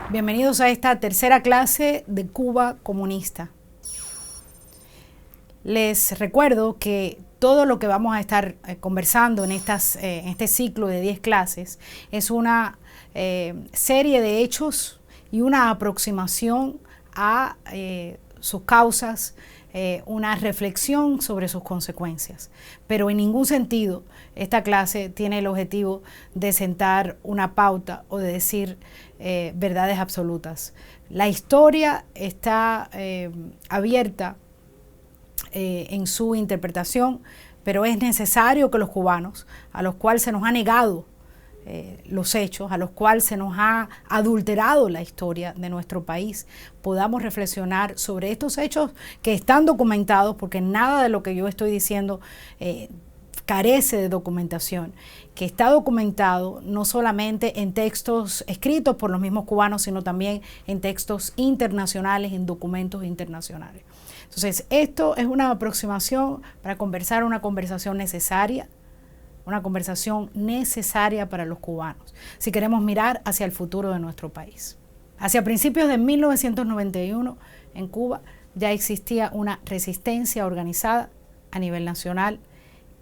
Bienvenidos a esta tercera clase de Cuba comunista. Les recuerdo que todo lo que vamos a estar conversando en este ciclo de 10 clases es una serie de hechos y una aproximación a sus causas, una reflexión sobre sus consecuencias. Pero en ningún sentido esta clase tiene el objetivo de sentar una pauta o de decir verdades absolutas. La historia está abierta en su interpretación, pero es necesario que los cubanos, a los cuales se nos ha negado los hechos, a los cuales se nos ha adulterado la historia de nuestro país, podamos reflexionar sobre estos hechos que están documentados, porque nada de lo que yo estoy diciendo carece de documentación, que está documentado no solamente en textos escritos por los mismos cubanos, sino también en textos internacionales, en documentos internacionales. Entonces, esto es una aproximación para conversar, una conversación necesaria para los cubanos, si queremos mirar hacia el futuro de nuestro país. Hacia principios de 1991, en Cuba ya existía una resistencia organizada a nivel nacional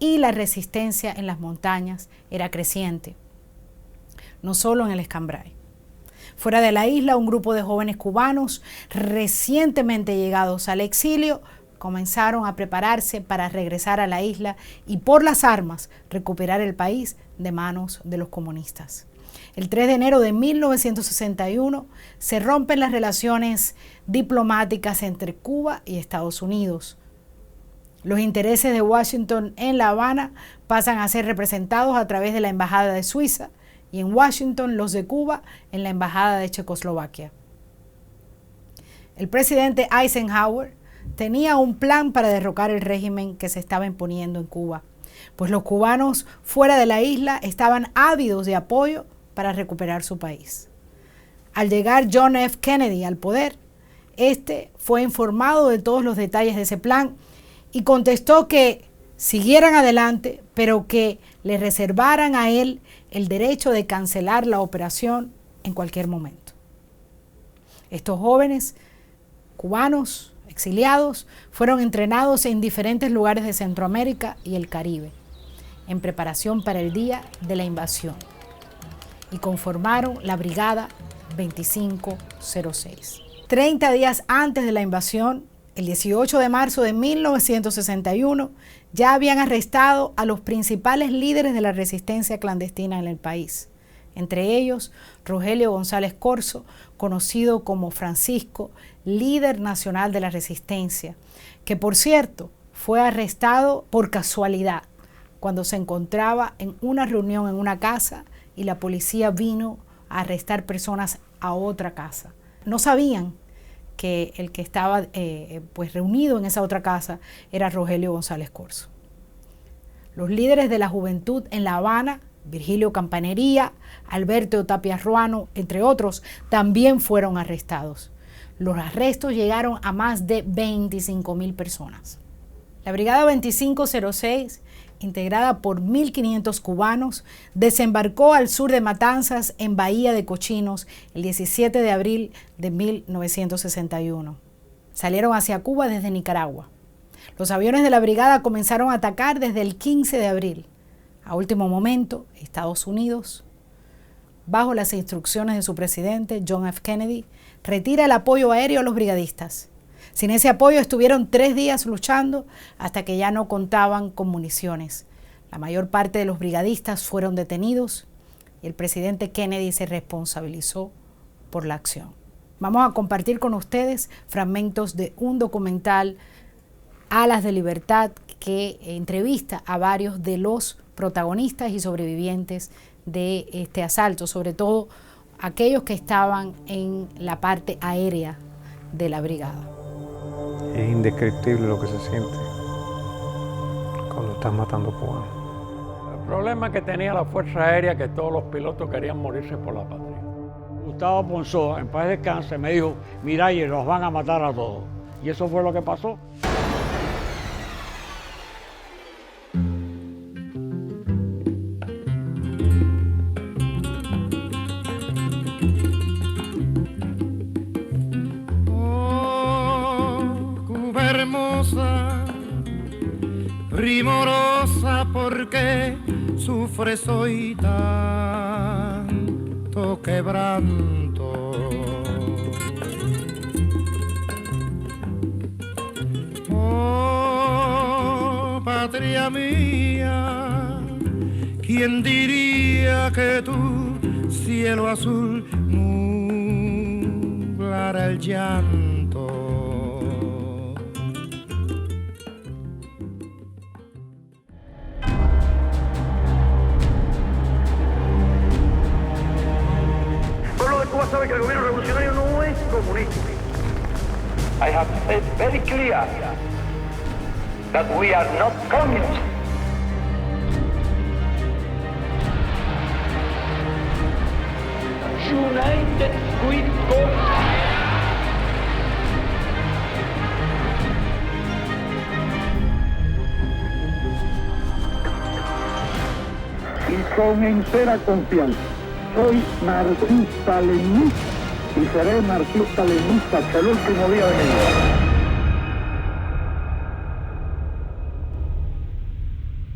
y la resistencia en las montañas era creciente, no solo en el Escambray. Fuera de la isla, un grupo de jóvenes cubanos recientemente llegados al exilio comenzaron a prepararse para regresar a la isla y por las armas recuperar el país de manos de los comunistas. El 3 de enero de 1961 se rompen las relaciones diplomáticas entre Cuba y Estados Unidos. Los intereses de Washington en La Habana pasan a ser representados a través de la Embajada de Suiza y en Washington los de Cuba en la Embajada de Checoslovaquia. El presidente Eisenhower tenía un plan para derrocar el régimen que se estaba imponiendo en Cuba, pues los cubanos fuera de la isla estaban ávidos de apoyo para recuperar su país. Al llegar John F. Kennedy al poder, este fue informado de todos los detalles de ese plan y contestó que siguieran adelante, pero que le reservaran a él el derecho de cancelar la operación en cualquier momento. Estos jóvenes cubanos exiliados fueron entrenados en diferentes lugares de Centroamérica y el Caribe, en preparación para el día de la invasión, y conformaron la Brigada 2506. 30 días antes de la invasión, el 18 de marzo de 1961, ya habían arrestado a los principales líderes de la resistencia clandestina en el país, entre ellos Rogelio González Corzo, conocido como Francisco, líder nacional de la resistencia, que por cierto fue arrestado por casualidad cuando se encontraba en una reunión en una casa y la policía vino a arrestar personas a otra casa. No sabían que el que estaba reunido en esa otra casa era Rogelio González Corzo. Los líderes de la juventud en La Habana, Virgilio Campanería, Alberto Tapia Ruano, entre otros, también fueron arrestados. Los arrestos llegaron a más de 25,000 personas. La Brigada 2506, integrada por 1.500 cubanos, desembarcó al sur de Matanzas en Bahía de Cochinos el 17 de abril de 1961. Salieron hacia Cuba desde Nicaragua. Los aviones de la brigada comenzaron a atacar desde el 15 de abril. A último momento, Estados Unidos, bajo las instrucciones de su presidente, John F. Kennedy, retira el apoyo aéreo a los brigadistas. Sin ese apoyo estuvieron 3 días luchando hasta que ya no contaban con municiones. La mayor parte de los brigadistas fueron detenidos y el presidente Kennedy se responsabilizó por la acción. Vamos a compartir con ustedes fragmentos de un documental, Alas de Libertad, que entrevista a varios de los protagonistas y sobrevivientes de este asalto, sobre todo aquellos que estaban en la parte aérea de la brigada. Es indescriptible lo que se siente cuando están matando cubanos. El problema que tenía la Fuerza Aérea que todos los pilotos querían morirse por la patria. Gustavo Ponzoa, en paz descanse, me dijo, Miralles, los van a matar a todos. Y eso fue lo que pasó. rosa, primorosa, porque sufres hoy tanto quebranto. Oh, patria mía, ¿quién diría que tu cielo azul nublara el llanto? El pueblo de Cuba sabe que el gobierno revolucionario no es comunista. I have said very clear that we are not communists. United we go. Y con entera confianza, soy marxista-leninista y seré marxista-leninista hasta el último día de mi vida.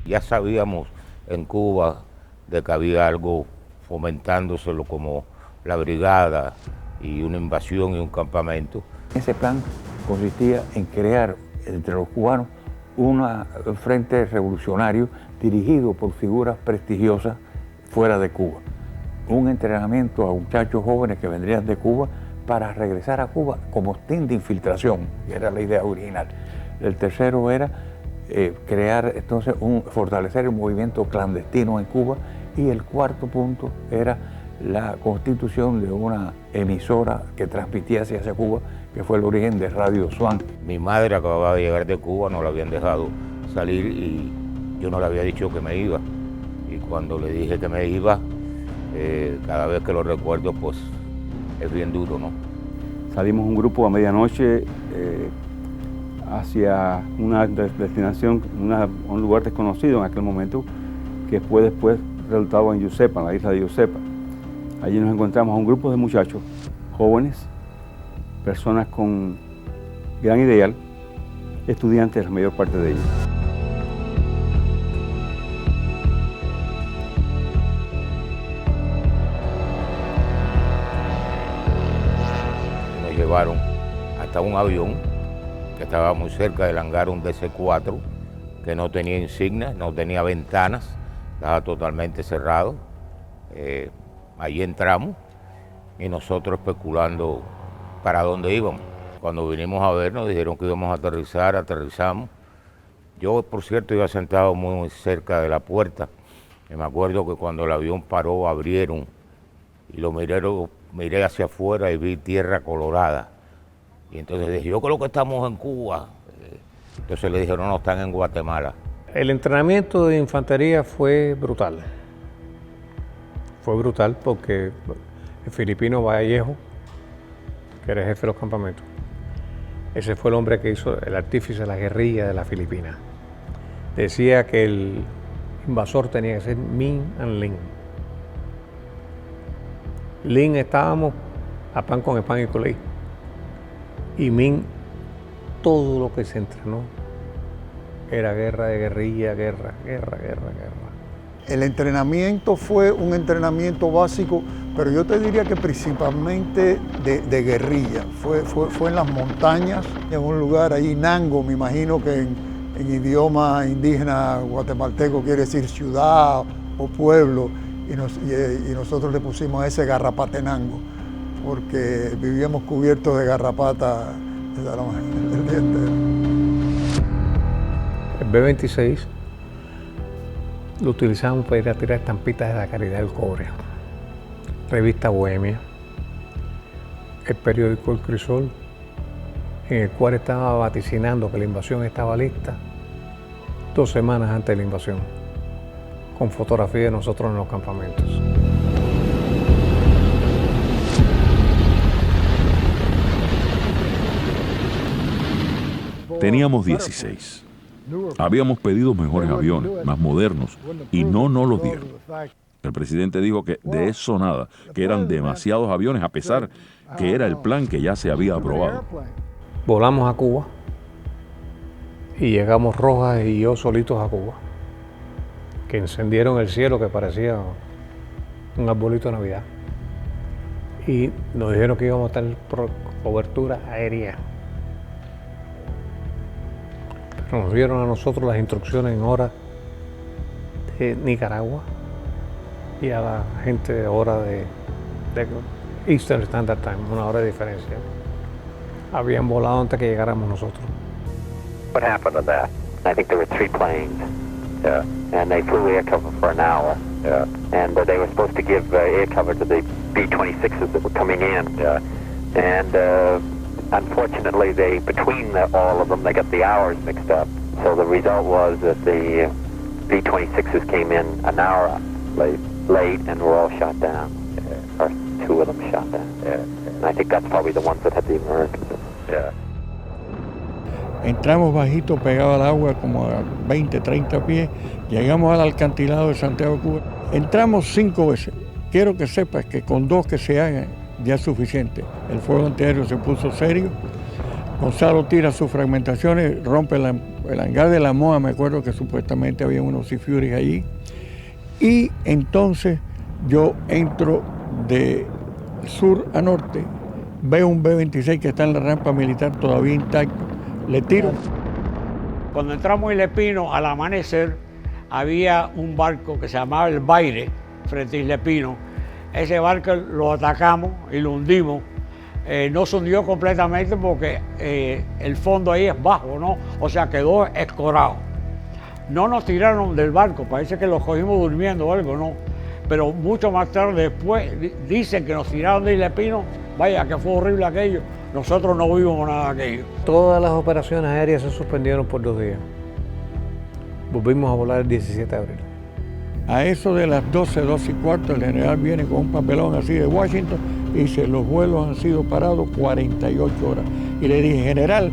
Ya sabíamos en Cuba de que había algo fomentándoselo como la brigada y una invasión y un campamento. Ese plan consistía en crear entre los cubanos un frente revolucionario dirigido por figuras prestigiosas fuera de Cuba. Un entrenamiento a muchachos jóvenes que vendrían de Cuba para regresar a Cuba como team de infiltración, que era la idea original. El tercero era crear entonces fortalecer el movimiento clandestino en Cuba, y el cuarto punto era la constitución de una emisora que transmitiese hacia Cuba, que fue el origen de Radio Swan. Mi madre acababa de llegar de Cuba, no la habían dejado salir y yo no le había dicho que me iba. Y cuando le dije que me iba, cada vez que lo recuerdo, pues es bien duro, ¿no? Salimos un grupo a medianoche hacia una destinación, un lugar desconocido en aquel momento, que fue después resultado en Yusepa, en la isla de Yusepa. Allí nos encontramos a un grupo de muchachos jóvenes, personas con gran ideal, estudiantes la mayor parte de ellos. Nos llevaron hasta un avión que estaba muy cerca del hangar, un DC-4, que no tenía insignias, no tenía ventanas, estaba totalmente cerrado. Allí entramos y nosotros especulando para dónde íbamos. Cuando vinimos a ver, nos dijeron que íbamos a aterrizar, aterrizamos. Yo, por cierto, iba sentado muy cerca de la puerta. Y me acuerdo que cuando el avión paró, abrieron y miré hacia afuera y vi tierra colorada. Y entonces dije, yo creo que estamos en Cuba. Entonces le dijeron, no, están en Guatemala. El entrenamiento de infantería fue brutal. Fue brutal porque el filipino Vallejo, que era el jefe de los campamentos, ese fue el hombre que hizo el artífice de la guerrilla de la Filipina. Decía que el invasor tenía que ser Minh and Linh. Linh estábamos a pan con el pan y colí. Y Minh, todo lo que se entrenó era guerra de guerrilla, guerra. El entrenamiento fue un entrenamiento básico, pero yo te diría que principalmente de guerrilla. Fue en las montañas, en un lugar ahí, Nango, me imagino que en idioma indígena guatemalteco quiere decir ciudad o pueblo, y nosotros le pusimos ese Garrapatenango, porque vivíamos cubiertos de garrapata el día entero. El B-26 lo utilizamos para ir a tirar estampitas de la Caridad del Cobre, revista Bohemia, el periódico El Crisol, en el cual estaba vaticinando que la invasión estaba lista 2 semanas antes de la invasión, con fotografías de nosotros en los campamentos. Teníamos 16. Habíamos pedido mejores aviones, más modernos, y no nos los dieron. El presidente dijo que de eso nada, que eran demasiados aviones, a pesar que era el plan que ya se había aprobado. Volamos a Cuba y llegamos Rojas y yo solitos a Cuba, que encendieron el cielo que parecía un arbolito de Navidad. Y nos dijeron que íbamos a tener cobertura aérea. Pero nos dieron a nosotros las instrucciones en hora de Nicaragua y a la gente de hora de Eastern Standard Time, una hora de diferencia. Habían volado antes que llegáramos nosotros. What happened to that? I think there were 3 planes. Yeah. And they flew air cover for an hour. Yeah. And they were supposed to give air cover to the B-26s that were coming in. Yeah. And unfortunately, between all of them, they got the hours mixed up. So the result was that the B-26s came in an hour late and were all shot down. Yeah. Or 2 of them shot down. Yeah. And I think that's probably the ones that had the Americans. Yeah. Entramos bajito, pegado al agua, como a 20, 30 pies. Llegamos al acantilado de Santiago de Cuba. Entramos 5 veces. Quiero que sepas que con 2 que se hagan ya es suficiente. El fuego antiaéreo se puso serio. Gonzalo tira sus fragmentaciones, rompe el hangar de la MOA. Me acuerdo que supuestamente había unos Sea Furies allí. Y entonces yo entro de sur a norte. Veo un B-26 que está en la rampa militar todavía intacto. Le tiro. Cuando entramos en Isla Pino, al amanecer, había un barco que se llamaba el Baire, frente a Isla Pino. Ese barco lo atacamos y lo hundimos. No se hundió completamente porque el fondo ahí es bajo, ¿no? O sea, quedó escorado. No nos tiraron del barco, parece que los cogimos durmiendo o algo, ¿no? Pero mucho más tarde después dicen que nos tiraron de Isla Pino. Vaya, que fue horrible aquello. Nosotros no vimos nada de aquello. Todas las operaciones aéreas se suspendieron por 2 días. Volvimos a volar el 17 de abril. A eso de las 12, 12 y cuarto, el general viene con un papelón así de Washington y dice, los vuelos han sido parados 48 horas. Y le dije, general,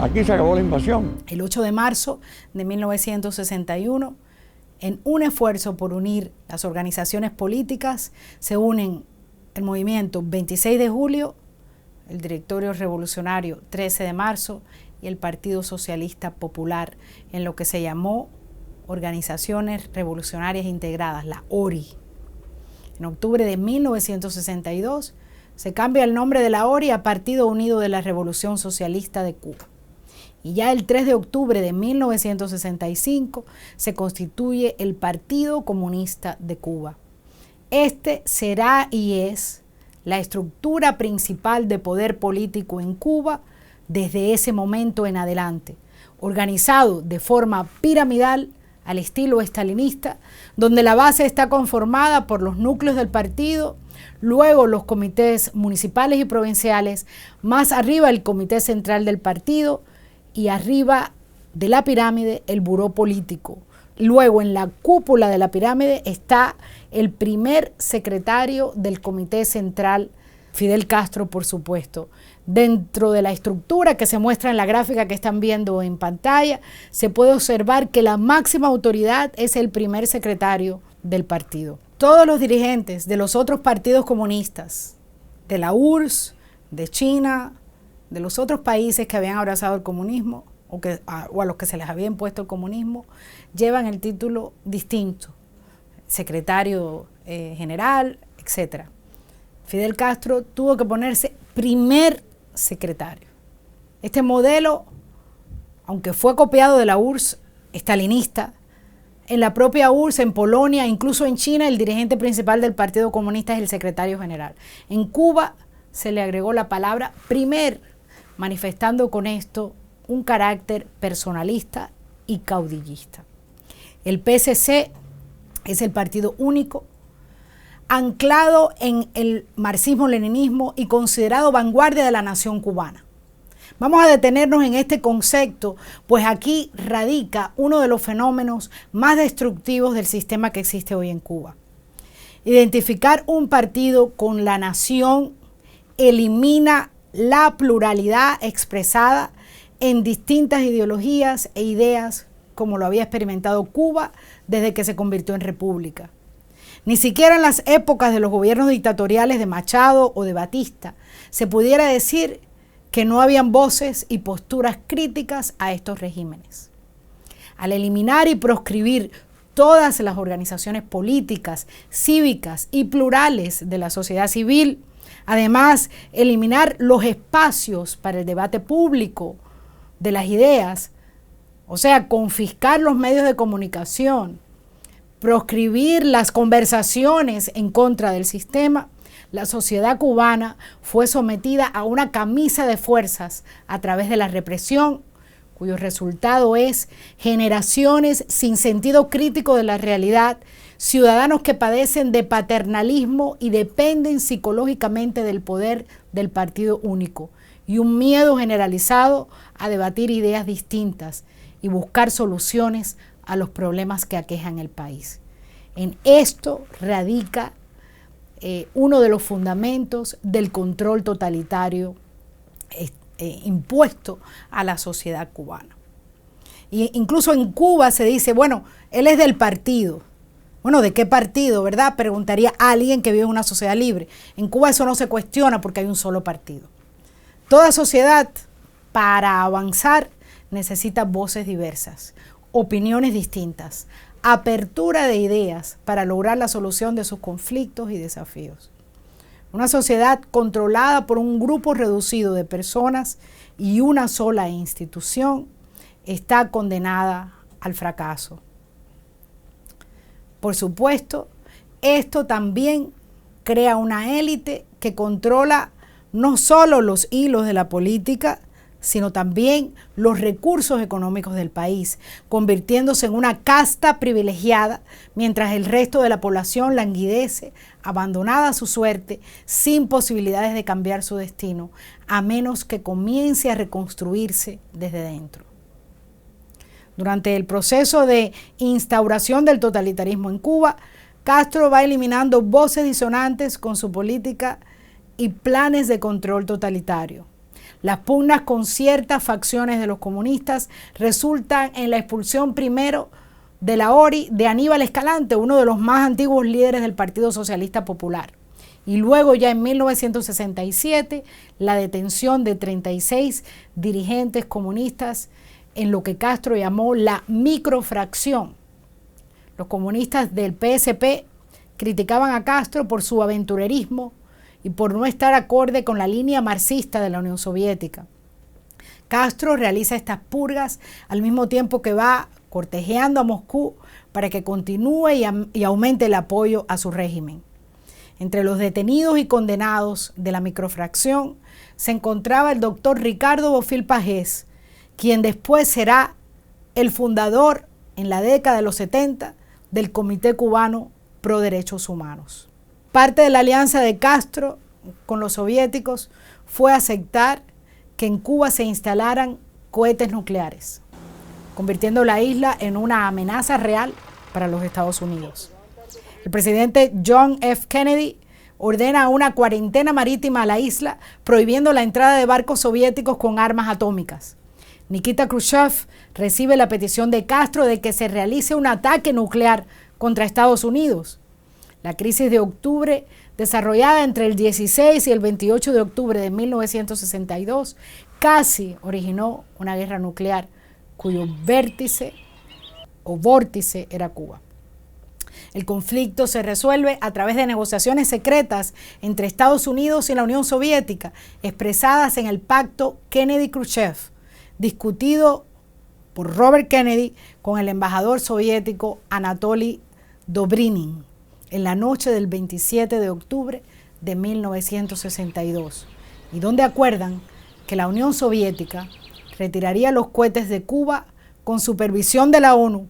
aquí se acabó la invasión. El 8 de marzo de 1961, en un esfuerzo por unir las organizaciones políticas, se unen el movimiento 26 de julio, el Directorio Revolucionario 13 de marzo y el Partido Socialista Popular, en lo que se llamó Organizaciones Revolucionarias Integradas, la ORI. En octubre de 1962 se cambia el nombre de la ORI a Partido Unido de la Revolución Socialista de Cuba. Y ya el 3 de octubre de 1965 se constituye el Partido Comunista de Cuba. Este será y es la estructura principal de poder político en Cuba desde ese momento en adelante, organizado de forma piramidal al estilo estalinista, donde la base está conformada por los núcleos del partido, luego los comités municipales y provinciales, más arriba el comité central del partido y arriba de la pirámide el buró político. Luego en la cúpula de la pirámide está el primer secretario del comité central, Fidel Castro, por supuesto. Dentro de la estructura que se muestra en la gráfica que están viendo en pantalla, se puede observar que la máxima autoridad es el primer secretario del partido. Todos los dirigentes de los otros partidos comunistas, de la URSS, de China, de los otros países que habían abrazado el comunismo o a los que se les había impuesto el comunismo, llevan el título distinto, secretario general, etc. Fidel Castro tuvo que ponerse primer secretario. Este modelo, aunque fue copiado de la URSS estalinista, en la propia URSS, en Polonia, incluso en China, el dirigente principal del Partido Comunista es el secretario general. En Cuba se le agregó la palabra primer, manifestando con esto un carácter personalista y caudillista. El PSC es el partido único, anclado en el marxismo-leninismo y considerado vanguardia de la nación cubana. Vamos a detenernos en este concepto, pues aquí radica uno de los fenómenos más destructivos del sistema que existe hoy en Cuba. Identificar un partido con la nación elimina la pluralidad expresada en distintas ideologías e ideas como lo había experimentado Cuba desde que se convirtió en república. Ni siquiera en las épocas de los gobiernos dictatoriales de Machado o de Batista se pudiera decir que no habían voces y posturas críticas a estos regímenes. Al eliminar y proscribir todas las organizaciones políticas, cívicas y plurales de la sociedad civil, además eliminar los espacios para el debate público de las ideas, o sea, confiscar los medios de comunicación, proscribir las conversaciones en contra del sistema, la sociedad cubana fue sometida a una camisa de fuerzas a través de la represión, cuyo resultado es generaciones sin sentido crítico de la realidad, ciudadanos que padecen de paternalismo y dependen psicológicamente del poder del partido único, y un miedo generalizado a debatir ideas distintas y buscar soluciones a los problemas que aquejan el país. En esto radica uno de los fundamentos del control totalitario impuesto a la sociedad cubana. Y incluso en Cuba se dice, bueno, él es del partido. Bueno, ¿de qué partido, verdad? Preguntaría a alguien que vive en una sociedad libre. En Cuba eso no se cuestiona porque hay un solo partido. Toda sociedad, para avanzar, necesita voces diversas, opiniones distintas, apertura de ideas para lograr la solución de sus conflictos y desafíos. Una sociedad controlada por un grupo reducido de personas y una sola institución está condenada al fracaso. Por supuesto, esto también crea una élite que controla no solo los hilos de la política, sino también los recursos económicos del país, convirtiéndose en una casta privilegiada, mientras el resto de la población languidece, abandonada a su suerte, sin posibilidades de cambiar su destino, a menos que comience a reconstruirse desde dentro. Durante el proceso de instauración del totalitarismo en Cuba, Castro va eliminando voces disonantes con su política y planes de control totalitario. Las pugnas con ciertas facciones de los comunistas resultan en la expulsión primero de la ORI de Aníbal Escalante, uno de los más antiguos líderes del Partido Socialista Popular. Y luego ya en 1967 la detención de 36 dirigentes comunistas en lo que Castro llamó la microfracción. Los comunistas del PSP criticaban a Castro por su aventurerismo y por no estar acorde con la línea marxista de la Unión Soviética. Castro realiza estas purgas al mismo tiempo que va cortejeando a Moscú para que continúe y aumente el apoyo a su régimen. Entre los detenidos y condenados de la microfracción se encontraba el doctor Ricardo Bofill Pagés, quien después será el fundador en la década de los 70 del Comité Cubano Pro Derechos Humanos. Parte de la alianza de Castro con los soviéticos fue aceptar que en Cuba se instalaran cohetes nucleares, convirtiendo la isla en una amenaza real para los Estados Unidos. El presidente John F. Kennedy ordena una cuarentena marítima a la isla, prohibiendo la entrada de barcos soviéticos con armas atómicas. Nikita Khrushchev recibe la petición de Castro de que se realice un ataque nuclear contra Estados Unidos. La crisis de octubre, desarrollada entre el 16 y el 28 de octubre de 1962, casi originó una guerra nuclear cuyo vórtice era Cuba. El conflicto se resuelve a través de negociaciones secretas entre Estados Unidos y la Unión Soviética, expresadas en el pacto Kennedy-Khrushchev, discutido por Robert Kennedy con el embajador soviético Anatoly Dobrynin en la noche del 27 de octubre de 1962, y donde acuerdan que la Unión Soviética retiraría los cohetes de Cuba con supervisión de la ONU,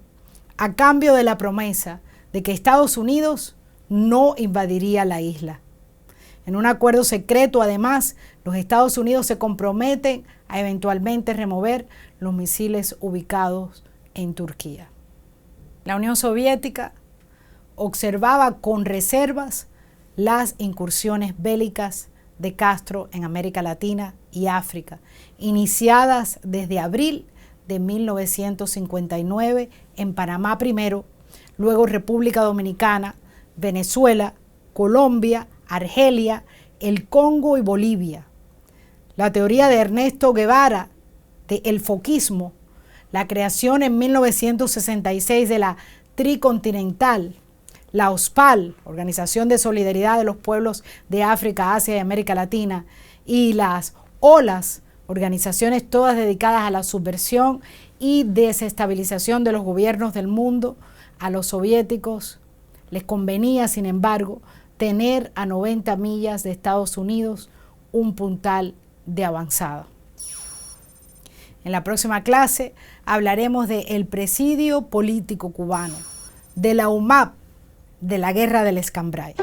a cambio de la promesa de que Estados Unidos no invadiría la isla. En un acuerdo secreto, además, los Estados Unidos se comprometen a eventualmente remover los misiles ubicados en Turquía. La Unión Soviética observaba con reservas las incursiones bélicas de Castro en América Latina y África, iniciadas desde abril de 1959 en Panamá primero, luego República Dominicana, Venezuela, Colombia, Argelia, el Congo y Bolivia. la teoría de Ernesto Guevara de el foquismo, la creación en 1966 de la Tricontinental, la OSPAL, Organización de Solidaridad de los Pueblos de África, Asia y América Latina, y las OLAS, organizaciones todas dedicadas a la subversión y desestabilización de los gobiernos del mundo. A los soviéticos les convenía, sin embargo, tener a 90 millas de Estados Unidos un puntal de avanzada. En la próxima clase hablaremos del presidio político cubano, de la UMAP, de la Guerra del Escambray.